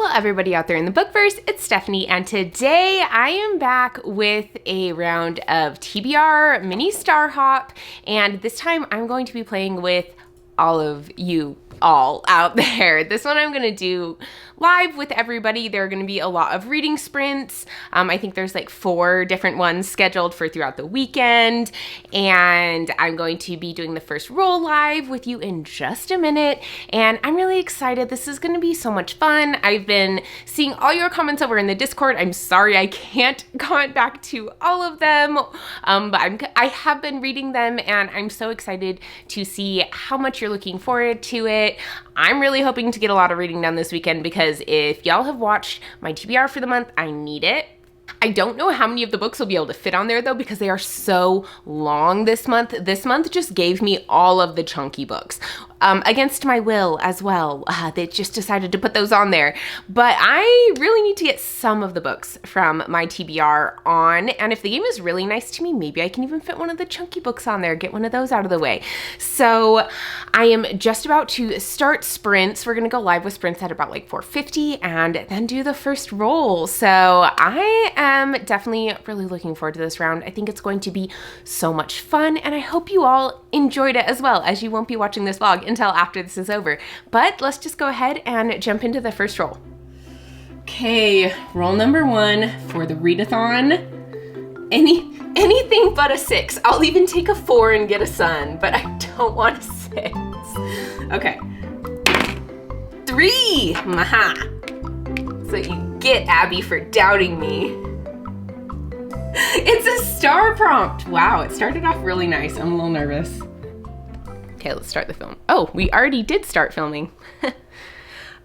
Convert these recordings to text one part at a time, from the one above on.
Hello everybody out there in the bookverse, it's Stephanie, and today I am back with a round of TBR mini Star Hop, and this time I'm going to be playing with all of you all out there. This one I'm gonna do live with everybody. There are gonna be a lot of reading sprints. I think there's like 4 different ones scheduled for throughout the weekend, and I'm going to be doing the first roll live with you in just a minute, and I'm really excited. This is gonna be so much fun. I've been seeing all your comments over in the Discord. I'm sorry I can't comment back to all of them, but I have been reading them, and I'm so excited to see how much you're looking forward to it. I'm really hoping to get a lot of reading done this weekend because if y'all have watched my TBR for the month, I need it. I don't know how many of the books will be able to fit on there though because they are so long this month. This month just gave me all of the chunky books. Against my will as well. They just decided to put those on there. But I really need to get some of the books from my TBR on. And if the game is really nice to me, maybe I can even fit one of the chunky books on there, get one of those out of the way. So I am just about to start sprints. We're gonna go live with sprints at about like 4:50 and then do the first roll. So I am definitely really looking forward to this round. I think it's going to be so much fun, and I hope you all enjoyed it as well, as you won't be watching this vlog until after this is over. But let's just go ahead and jump into the first roll. Okay, roll number 1 for the Readathon. Anything but a 6. I'll even take a 4 and get a sun, but I don't want a 6. Okay. 3! Maha! So you get, Abby, for doubting me. It's a star prompt. Wow, it started off really nice. I'm a little nervous. Okay, let's start the film. Oh, we already did start filming.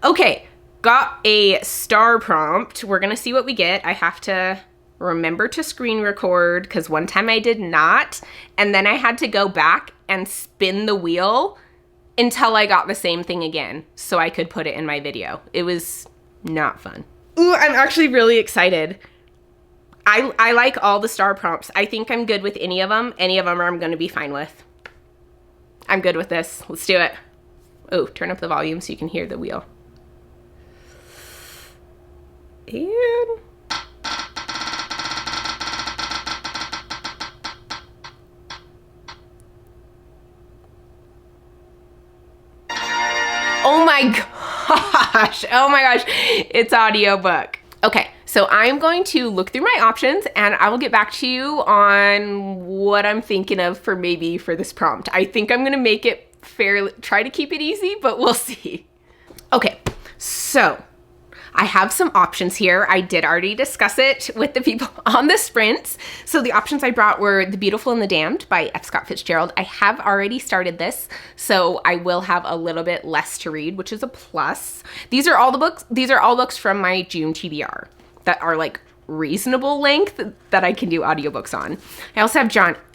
Okay, got a star prompt. We're gonna see what we get. I have to remember to screen record because one time I did not, and then I had to go back and spin the wheel until I got the same thing again so I could put it in my video. It was not fun. Ooh, I'm actually really excited. I like all the star prompts. I think I'm good with any of them. Any of them I'm gonna be fine with. I'm good with this. Let's do it. Oh, turn up the volume so you can hear the wheel. And... oh my gosh. Oh my gosh. It's audiobook. Okay. So I'm going to look through my options and I will get back to you on what I'm thinking of for this prompt. I think I'm gonna make it fairly, try to keep it easy, but we'll see. Okay, so I have some options here. I did already discuss it with the people on the sprints. So the options I brought were The Beautiful and the Damned by F. Scott Fitzgerald. I have already started this, so I will have a little bit less to read, which is a plus. These are all books from my June TBR that are like reasonable length that I can do audiobooks on. I also have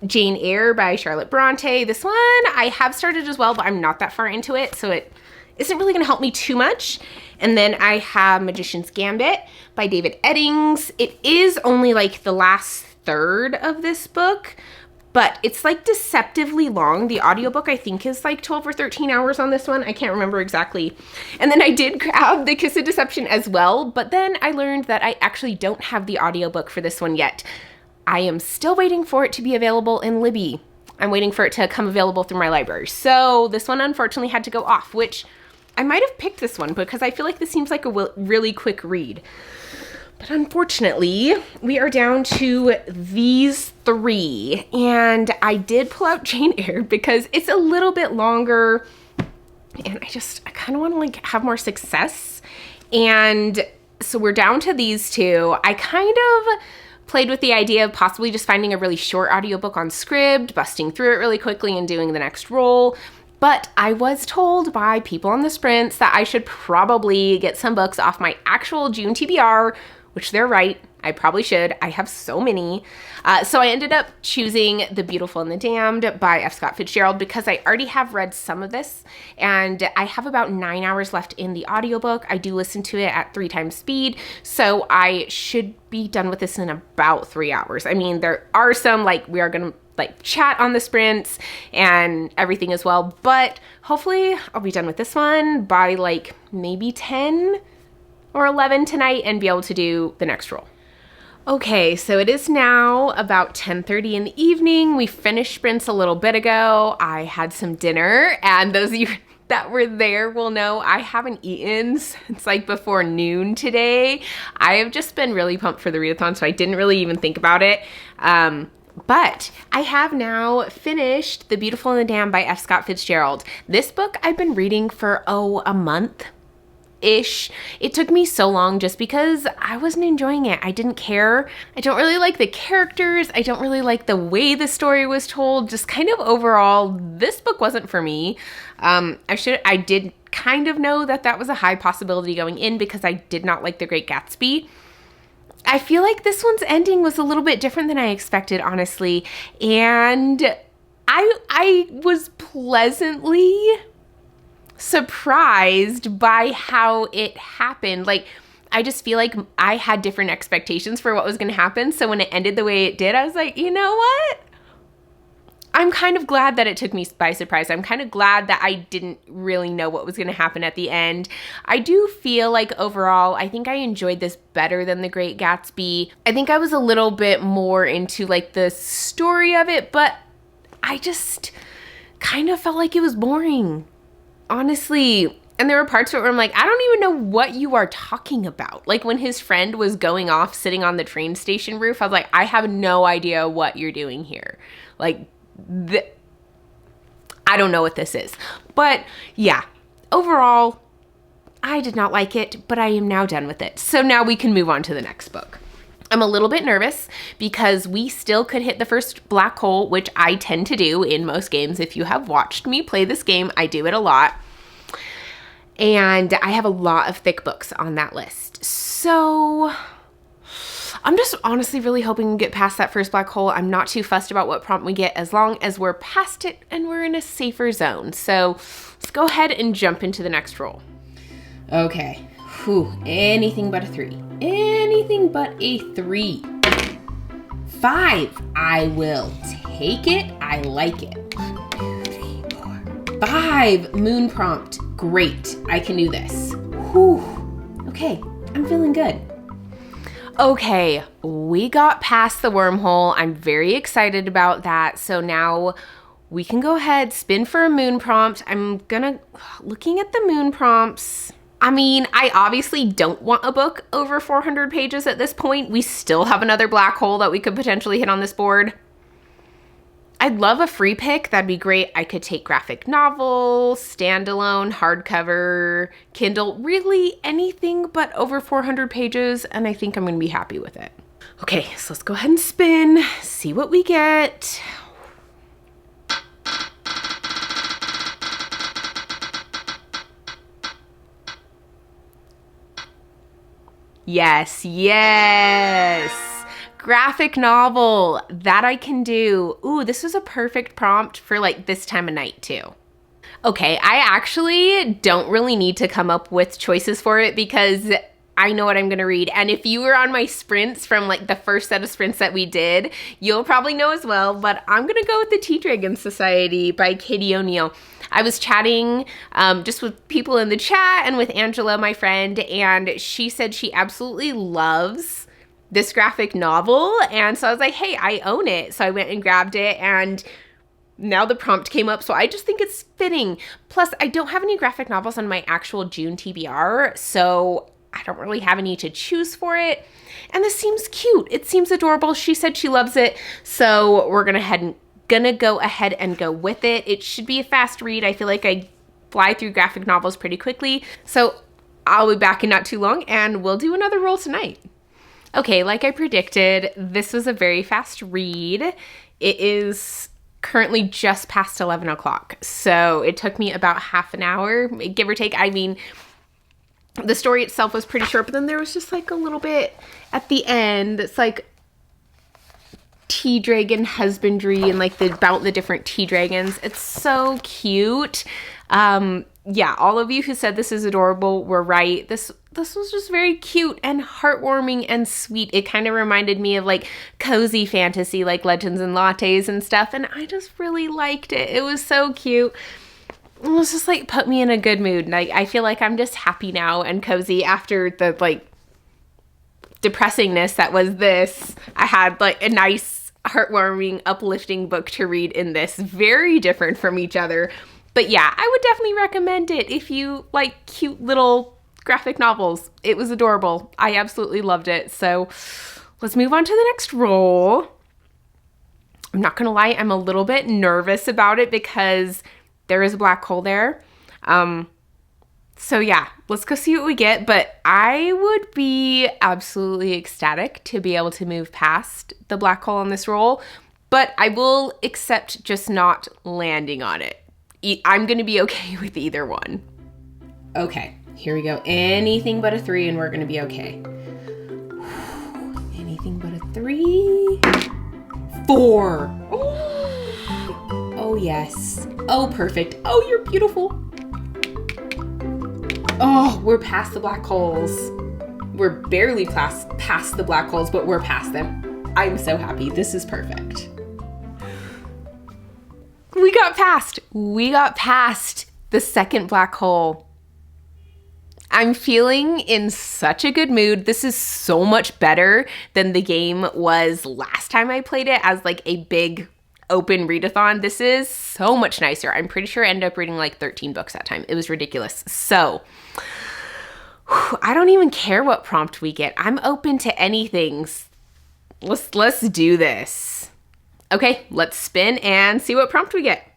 Jane Eyre by Charlotte Bronte. This one I have started as well, but I'm not that far into it, so it isn't really gonna help me too much. And then I have Magician's Gambit by David Eddings. It is only like the last third of this book, but it's like deceptively long. The audiobook I think is like 12 or 13 hours on this one. I can't remember exactly. And then I did grab The Kiss of Deception as well, but then I learned that I actually don't have the audiobook for this one yet. I am still waiting for it to be available in Libby. I'm waiting for it to come available through my library. So this one unfortunately had to go off, which I might have picked this one because I feel like this seems like a really quick read. But unfortunately, we are down to these 3. And I did pull out Jane Eyre because it's a little bit longer. And I kind of want to like have more success. And so we're down to these 2. I kind of played with the idea of possibly just finding a really short audiobook on Scribd, busting through it really quickly and doing the next roll. But I was told by people on the sprints that I should probably get some books off my actual June TBR, which they're right. I probably should. I have so many. So I ended up choosing The Beautiful and the Damned by F. Scott Fitzgerald because I already have read some of this and I have about 9 hours left in the audiobook. I do listen to it at 3 times speed, so I should be done with this in about 3 hours. I mean, there are some, like, we are gonna like chat on the sprints and everything as well, but hopefully I'll be done with this one by like maybe 10 or 11 tonight and be able to do the next roll. Okay, so it is now about 10:30 in the evening. We finished sprints a little bit ago. I had some dinner, and those of you that were there will know I haven't eaten since like before noon today. I have just been really pumped for the readathon, so I didn't really even think about it. But I have now finished The Beautiful and the Damned by F. Scott Fitzgerald. This book I've been reading for, a month-ish. It took me so long just because I wasn't enjoying it. I didn't care. I don't really like the characters. I don't really like the way the story was told. Just kind of overall, this book wasn't for me. I did kind of know that was a high possibility going in because I did not like The Great Gatsby. I feel like this one's ending was a little bit different than I expected, honestly. And I was pleasantly surprised by how it happened. Like, I just feel like I had different expectations for what was going to happen. So when it ended the way it did, I was like, you know what? I'm kind of glad that it took me by surprise. I'm kind of glad that I didn't really know what was going to happen at the end. I do feel like overall, I think I enjoyed this better than The Great Gatsby. I think I was a little bit more into like the story of it, but I just kind of felt like it was boring, honestly. And there were parts of it where I'm like, I don't even know what you are talking about. Like when his friend was going off sitting on the train station roof, I was like, I have no idea what you're doing here. Like, I don't know what this is. But yeah, overall, I did not like it, but I am now done with it. So now we can move on to the next book. I'm a little bit nervous because we still could hit the first black hole, which I tend to do in most games. If you have watched me play this game, I do it a lot. And I have a lot of thick books on that list. So I'm just honestly really hoping we get past that first black hole. I'm not too fussed about what prompt we get as long as we're past it and we're in a safer zone. So let's go ahead and jump into the next roll. Okay. Whew. Anything but a 3. Anything but a 3. 5. I will take it. I like it. 1, 2, 3, 4. 5. Moon prompt. Great. I can do this. Whew. Okay. I'm feeling good. Okay, we got past the wormhole. I'm very excited about that. So now we can go ahead, spin for a moon prompt. Looking at the moon prompts, I mean, I obviously don't want a book over 400 pages at this point. We still have another black hole that we could potentially hit on this board. I'd love a free pick. That'd be great. I could take graphic novel, standalone, hardcover, Kindle, really anything but over 400 pages, and I think I'm going to be happy with it. Okay, so let's go ahead and spin, see what we get. Yes, yes. Graphic novel, that I can do. Ooh, this was a perfect prompt for like this time of night too. Okay, I actually don't really need to come up with choices for it because I know what I'm gonna read. And if you were on my sprints from like the first set of sprints that we did, you'll probably know as well, but I'm gonna go with The Tea Dragon Society by Katie O'Neill. I was chatting just with people in the chat and with Angela, my friend, and she said she absolutely loves this graphic novel. And so I was like, hey, I own it. So I went and grabbed it and now the prompt came up. So I just think it's fitting. Plus, I don't have any graphic novels on my actual June TBR. So I don't really have any to choose for it. And this seems cute. It seems adorable. She said she loves it. So we're gonna go ahead and go with it. It should be a fast read. I feel like I fly through graphic novels pretty quickly. So I'll be back in not too long and we'll do another roll tonight. Okay, like I predicted, this was a very fast read. It is currently just past 11 o'clock. So it took me about half an hour, give or take. I mean, the story itself was pretty short, but then there was just like a little bit at the end. It's like tea dragon husbandry and like about the different tea dragons. It's so cute. Yeah, all of you who said this is adorable were right. This was just very cute and heartwarming and sweet. It kind of reminded me of like cozy fantasy, like Legends and Lattes and stuff. And I just really liked it. It was so cute. It's just like put me in a good mood. And I feel like I'm just happy now and cozy after the like depressingness that was this. I had like a nice, heartwarming, uplifting book to read in this. Very different from each other. But yeah, I would definitely recommend it if you like cute little graphic novels. It was adorable. I absolutely loved it. So let's move on to the next roll. I'm not gonna lie, I'm a little bit nervous about it because there is a black hole there. So yeah, let's go see what we get. But I would be absolutely ecstatic to be able to move past the black hole on this roll. But I will accept just not landing on it. I'm gonna be okay with either one. Okay, here we go. Anything but a 3 and we're gonna be okay. Anything but a 3. 4. Oh yes. Oh, perfect. Oh, you're beautiful. Oh, we're past the black holes. We're barely past the black holes, but we're past them. I'm so happy. This is perfect. We got past. We got past the second black hole. I'm feeling in such a good mood. This is so much better than the game was last time I played it as like a big open readathon. This is so much nicer. I'm pretty sure I ended up reading like 13 books that time. It was ridiculous. So I don't even care what prompt we get. I'm open to anything. Let's do this. Okay, let's spin and see what prompt we get.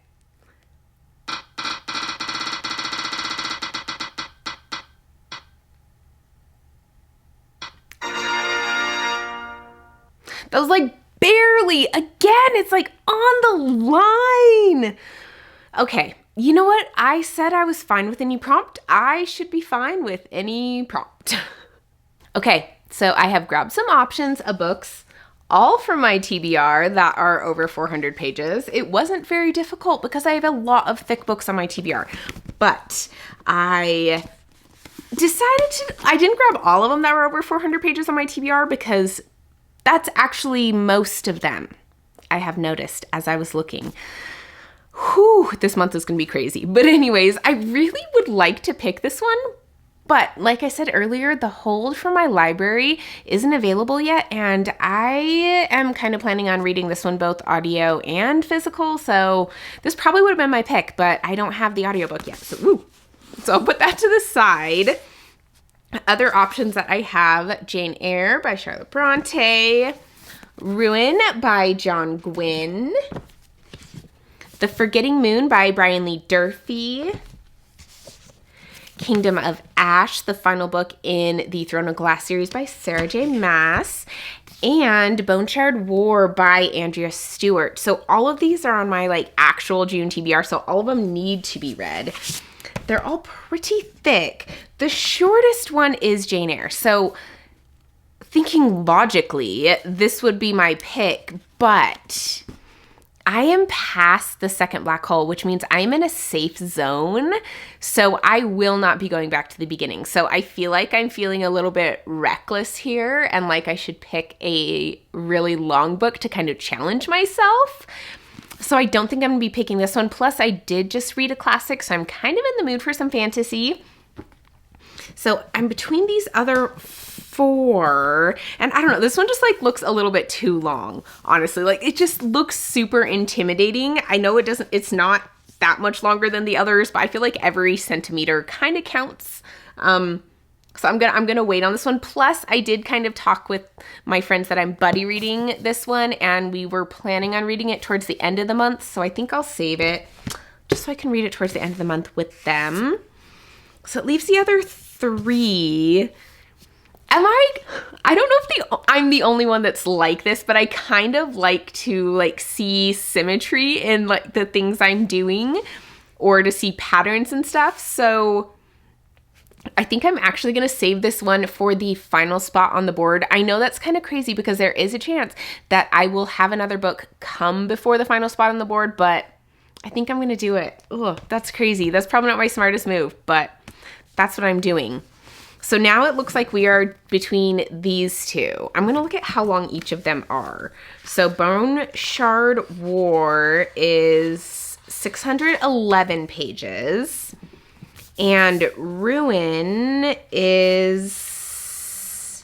That was like barely. Again, it's like on the line. Okay, you know what? I said I was fine with any prompt. I should be fine with any prompt. Okay, so I have grabbed some options of books, all from my TBR that are over 400 pages. It wasn't very difficult because I have a lot of thick books on my TBR, but I didn't grab all of them that were over 400 pages on my TBR because that's actually most of them, I have noticed as I was looking. Whew, this month is gonna be crazy. But anyways, I really would like to pick this one. But like I said earlier, the hold from my library isn't available yet. And I am kind of planning on reading this one, both audio and physical. So this probably would have been my pick, but I don't have the audiobook yet. So I'll put that to the side. Other options that I have: Jane Eyre by Charlotte Bronte, Ruin by John Gwynne, The Forgetting Moon by Brian Lee Durfee, Kingdom of Ash, the final book in the Throne of Glass series by Sarah J. Maas, and Bone Shard War by Andrea Stewart. So all of these are on my like actual June TBR, so all of them need to be read. They're all pretty thick. The shortest one is Jane Eyre. So thinking logically, this would be my pick, but I am past the second black hole, which means I'm in a safe zone. So I will not be going back to the beginning. So I feel like I'm feeling a little bit reckless here and like I should pick a really long book to kind of challenge myself. So I don't think I'm gonna be picking this one. Plus I did just read a classic, so I'm kind of in the mood for some fantasy. So I'm between these other 4, and I don't know, this one just like looks a little bit too long, honestly. Like it just looks super intimidating. I know it's not that much longer than the others, but I feel like every centimeter kind of counts. So I'm gonna wait on this one. Plus, I did kind of talk with my friends that I'm buddy reading this one, and we were planning on reading it towards the end of the month. So I think I'll save it just so I can read it towards the end of the month with them. So it leaves the other 3. I don't know if I'm the only one that's like this, but I kind of like to like see symmetry in like the things I'm doing or to see patterns and stuff. So I think I'm actually going to save this one for the final spot on the board. I know that's kind of crazy because there is a chance that I will have another book come before the final spot on the board, but I think I'm going to do it. Ugh, that's crazy. That's probably not my smartest move, but that's what I'm doing. So now it looks like we are between these 2. I'm going to look at how long each of them are. So Bone Shard War is 611 pages. And Ruin is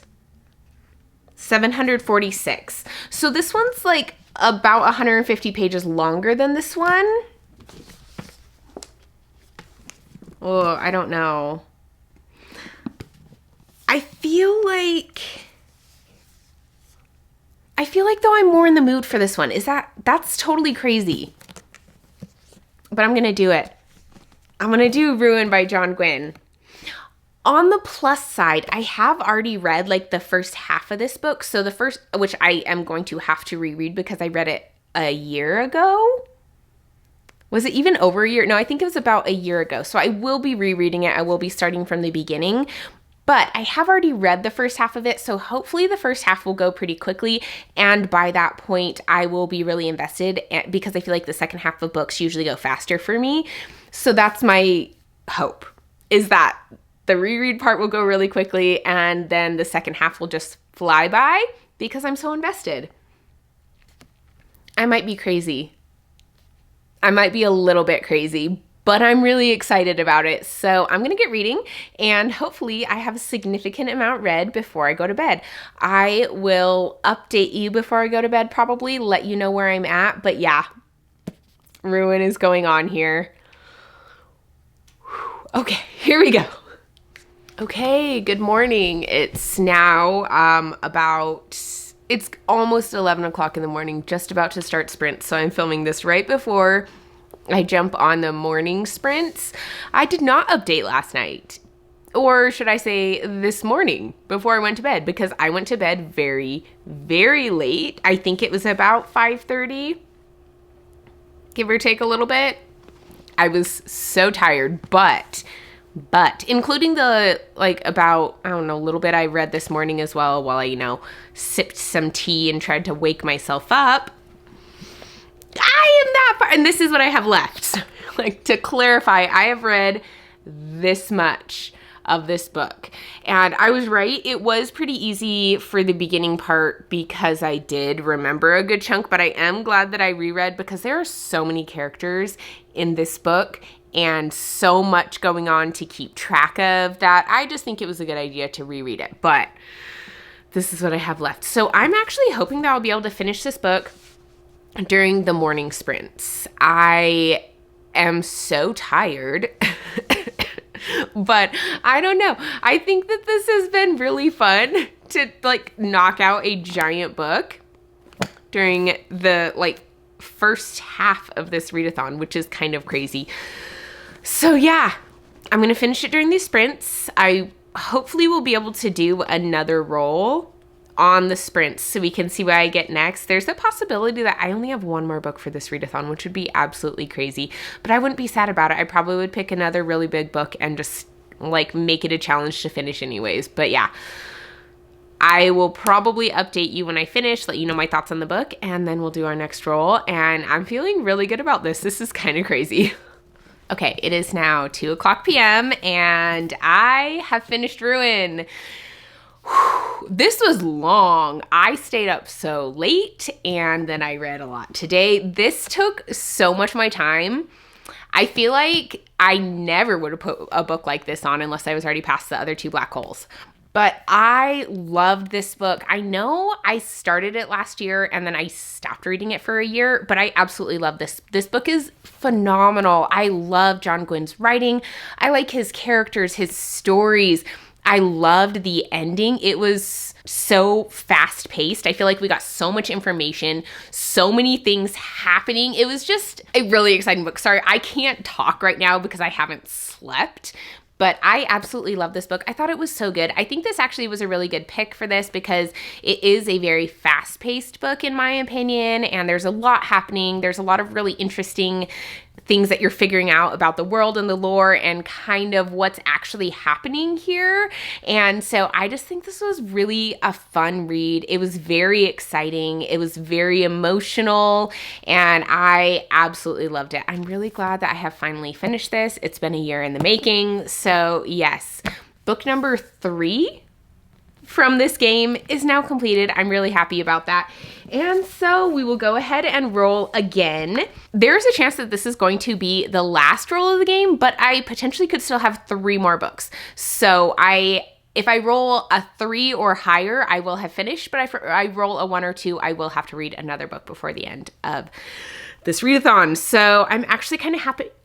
746. So this one's like about 150 pages longer than this one. Oh, I don't know. I feel like though I'm more in the mood for this one. That's totally crazy. But I'm gonna do it. I'm gonna do Ruin by John Gwynne. On the plus side, I have already read like the first half of this book. So the first, which I am going to have to reread because I read it a year ago. Was it even over a year? No, I think it was about a year ago. So I will be rereading it. I will be starting from the beginning. But I have already read the first half of it, so hopefully the first half will go pretty quickly, and by that point, I will be really invested because I feel like the second half of books usually go faster for me. So that's my hope, is that the reread part will go really quickly, and then the second half will just fly by because I'm so invested. I might be crazy. I might be a little bit crazy, but I'm really excited about it. So I'm going to get reading, and hopefully I have a significant amount read before I go to bed. I will update you before I go to bed, probably let you know where I'm at. But yeah, Ruin is going on here. Okay, here we go. Okay, good morning. It's now it's almost 11 o'clock in the morning, just about to start sprint. So I'm filming this right before I jump on the morning sprints. I did not update last night, or should I say this morning before I went to bed, because I went to bed very, very late. I think it was about 5:30, give or take a little bit. I was so tired, but including the about, I don't know, a little bit I read this morning as well while I, sipped some tea and tried to wake myself up. I am that far, and this is what I have left. To clarify, I have read this much of this book, and I was right. It was pretty easy for the beginning part because I did remember a good chunk, but I am glad that I reread because there are so many characters in this book and so much going on to keep track of that I just think it was a good idea to reread it. But this is what I have left. So I'm actually hoping that I'll be able to finish this book during the morning sprints. I am so tired, but I don't know. I think that this has been really fun to knock out a giant book during the first half of this readathon, which is kind of crazy. So yeah, I'm going to finish it during these sprints. I hopefully will be able to do another roll on the sprints so we can see what I get next. There's a possibility that I only have one more book for this readathon, which would be absolutely crazy, but I wouldn't be sad about it. I probably would pick another really big book and just make it a challenge to finish anyways. But yeah, I will probably update you when I finish, let you know my thoughts on the book, and then we'll do our next roll. And I'm feeling really good about this. This is kind of crazy. Okay, it is now 2:00 p.m. and I have finished Ruin. This was long. I stayed up so late, and then I read a lot today. This took so much of my time. I feel like I never would have put a book like this on unless I was already past the other two black holes. But I loved this book. I know I started it last year and then I stopped reading it for a year, but I absolutely love this. This book is phenomenal. I love John Gwynne's writing. I like his characters, his stories. I loved the ending. It was so fast paced. I feel like we got so much information, so many things happening. It was just a really exciting book. Sorry, I can't talk right now because I haven't slept, but I absolutely love this book. I thought it was so good. I think this actually was a really good pick for this because it is a very fast-paced book in my opinion, and there's a lot happening. There's a lot of really interesting things that you're figuring out about the world and the lore and kind of what's actually happening here. And so I just think this was really a fun read. It was very exciting. It was very emotional, and I absolutely loved it. I'm really glad that I have finally finished this. It's been a year in the making. So yes, book number 3 from this game is now completed. I'm really happy about that. And so we will go ahead and roll again. There's a chance that this is going to be the last roll of the game, but I potentially could still have 3 more books. So if I roll a 3 or higher, I will have finished, but if I roll a 1 or 2, I will have to read another book before the end of this readathon. So I'm actually kind of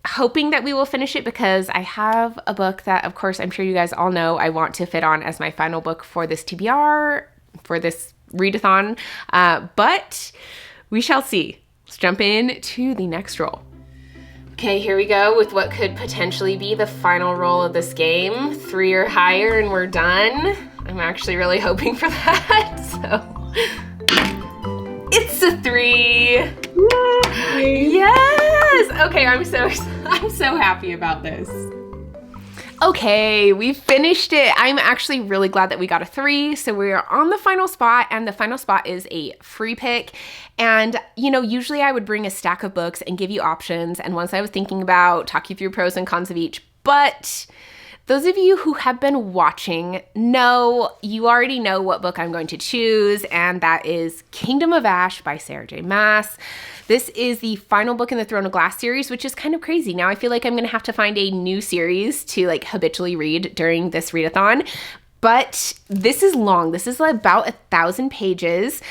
hoping that we will finish it, because I have a book that, of course, I'm sure you guys all know I want to fit on as my final book for this TBR, for this readathon, but we shall see. Let's jump in to the next roll. Okay, here we go with what could potentially be the final roll of this game. 3 or higher and we're done. I'm actually really hoping for that, so. It's a 3. Yay. Yes! Okay, I'm so happy about this. Okay, we finished it. I'm actually really glad that we got a 3. So we're on the final spot, and the final spot is a free pick. And, you know, usually I would bring a stack of books and give you options. And once I was thinking about talk you through pros and cons of each, but those of you who have been watching you already know what book I'm going to choose, and that is Kingdom of Ash by Sarah J. Maas. This is the final book in the Throne of Glass series, which is kind of crazy. Now I feel like I'm going to have to find a new series to like habitually read during this readathon, but this is long. This is about 1,000 pages,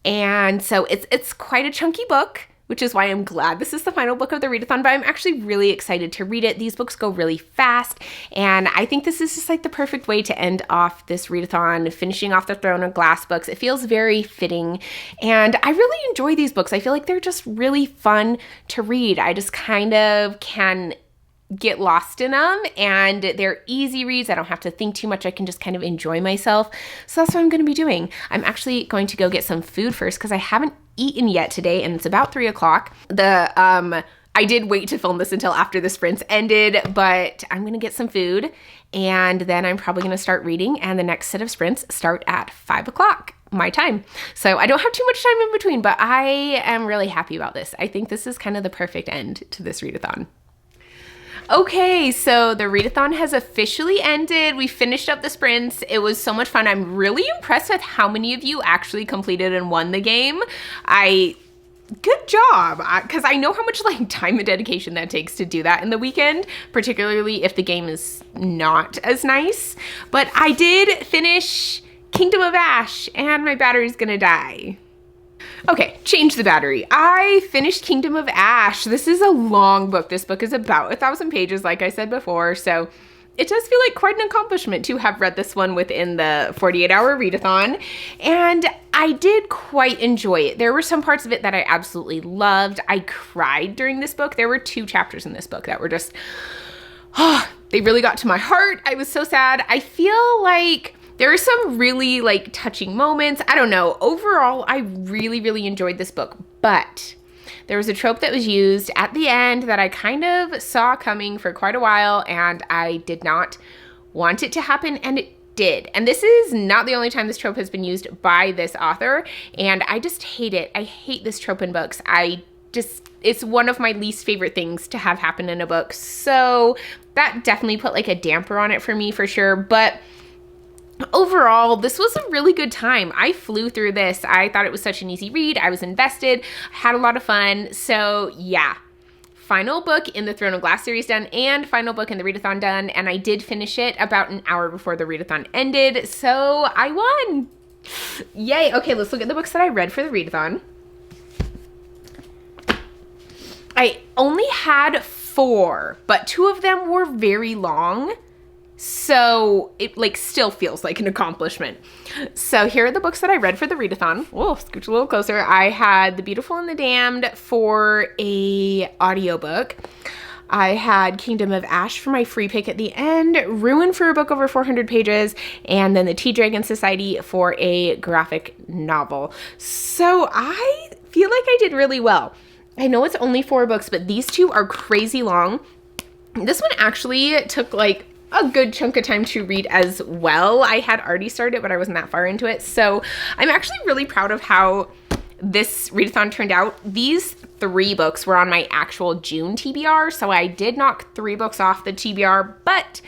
and so it's quite a chunky book, which is why I'm glad this is the final book of the readathon, but I'm actually really excited to read it. These books go really fast, and I think this is just like the perfect way to end off this readathon, finishing off the Throne of Glass books. It feels very fitting, and I really enjoy these books. I feel like they're just really fun to read. I just kind of can get lost in them, and they're easy reads. I don't have to think too much. I can just kind of enjoy myself. So that's what I'm going to be doing. I'm actually going to go get some food first, because I haven't eaten yet today, and it's about 3 o'clock. I did wait to film this until after the sprints ended, but I'm going to get some food, and then I'm probably going to start reading, and the next set of sprints start at 5 o'clock my time. So I don't have too much time in between, but I am really happy about this. I think this is kind of the perfect end to this readathon. Okay, so the readathon has officially ended. We finished up the sprints. It was so much fun. I'm really impressed with how many of you actually completed and won the game. Good job, because I know how much like time and dedication that takes to do that in the weekend, particularly if the game is not as nice. But I did finish Kingdom of Ash, and my battery's gonna die. Okay, change the battery. I finished Kingdom of Ash. This is a long book. This book is about 1,000 pages, like I said before, so it does feel like quite an accomplishment to have read this one within the 48-hour readathon, and I did quite enjoy it. There were some parts of it that I absolutely loved. I cried during this book. There were 2 chapters in this book that were just, they really got to my heart. I was so sad. I feel like there are some really like touching moments. I don't know. Overall, I really, really enjoyed this book, but there was a trope that was used at the end that I kind of saw coming for quite a while, and I did not want it to happen, and it did. And this is not the only time this trope has been used by this author, and I just hate it. I hate this trope in books. It's one of my least favorite things to have happen in a book. So that definitely put like a damper on it for me for sure, but overall, this was a really good time. I flew through this. I thought it was such an easy read. I was invested, had a lot of fun. So yeah, final book in the Throne of Glass series done, and final book in the readathon done. And I did finish it about an hour before the readathon ended. So I won. Yay. Okay, let's look at the books that I read for the readathon. I only had 4, but 2 of them were very long. So it like still feels like an accomplishment. So here are the books that I read for the readathon. Whoa, scooch a little closer. I had The Beautiful and the Damned for a audiobook. I had Kingdom of Ash for my free pick at the end, Ruin for a book over 400 pages, and then The Tea Dragon Society for a graphic novel. So I feel like I did really well. I know it's only 4 books, but these 2 are crazy long. This one actually took like a good chunk of time to read as well. I had already started, but I wasn't that far into it. So I'm actually really proud of how this readathon turned out. These 3 books were on my actual June TBR, so I did knock 3 books off the TBR, but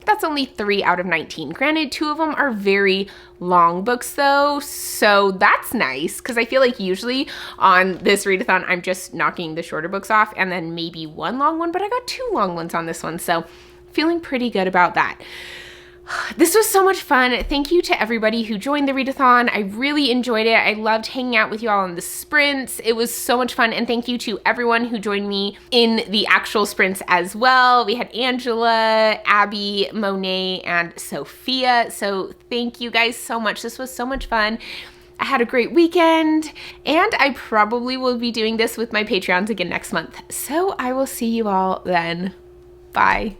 That's only 3 out of 19. Granted, 2 of them are very long books though, so that's nice because I feel like usually on this readathon, I'm just knocking the shorter books off and then maybe 1 long one, but I got 2 long ones on this one, so feeling pretty good about that. This was so much fun. Thank you to everybody who joined the readathon. I really enjoyed it. I loved hanging out with you all on the sprints. It was so much fun. And thank you to everyone who joined me in the actual sprints as well. We had Angela, Abby, Monet, and Sophia. So thank you guys so much. This was so much fun. I had a great weekend, and I probably will be doing this with my Patreons again next month. So I will see you all then. Bye.